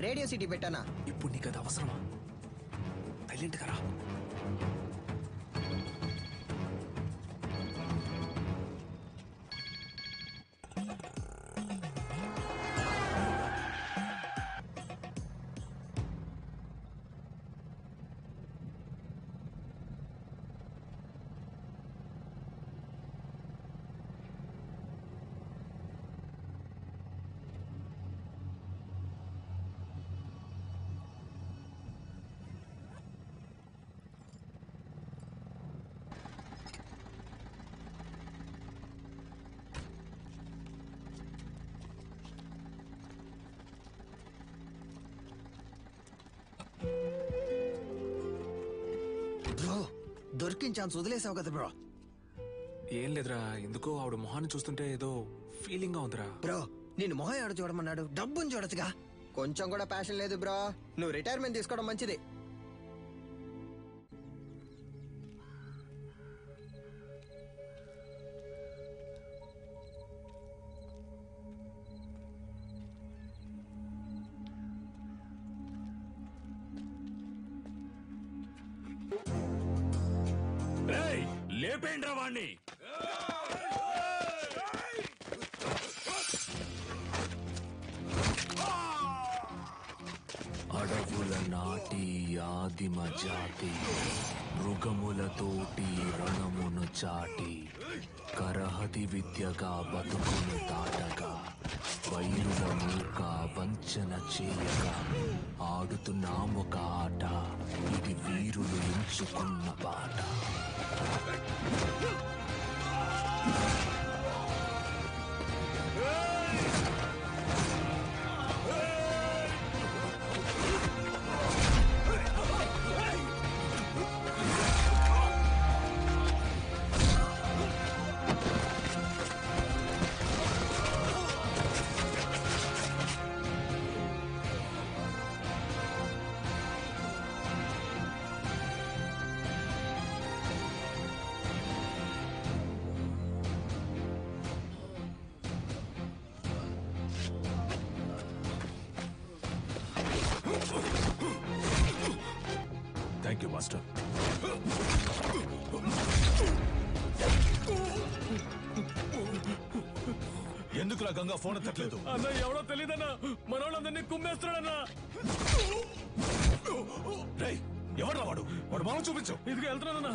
Radio city పెట్టానా? ఇప్పుడు నీకు అది అవసరమా? సైలెంట్ గా రా. బ్రో దొరికిన ఛాన్స్ వదిలేసావు కదా బ్రో. ఏం లేదురా, ఎందుకో ఆవిడ మొహాన్ని చూస్తుంటే ఏదో ఫీలింగ్ గా ఉందిరా. బ్రో నేను మొహం ఆడ చూడమన్నాడు, డబ్బుని చూడొచ్చుగా. కొంచెం కూడా ప్యాషన్ లేదు బ్రో. నువ్వు రిటైర్మెంట్ తీసుకోవడం మంచిది. లేపేండ్రా వాణ్ణి. అడవుల నాటి ఆదిమ జాతి మృగములతోటి రణమును చాటి కరహతి విద్యగా బతుకును దాటగా వైరుల మూక వంచన చేయగా ఆడుతున్నామొక ఆట, ఇది వీరులు ఎంచుకున్న బాట. Thank you master. ఎందుకులా గంగా ఫోన్ ఎత్తట్లేదు? అన్న ఎవడో తెలియదన్నా, మనోళ్ళందరినీ కుమ్మేస్తున్నాడన్నా. రేయ్ ఎవడ్రా వాడు? వాడు మామ చూపించు. ఇదిగో వెళ్తున్నానన్నా.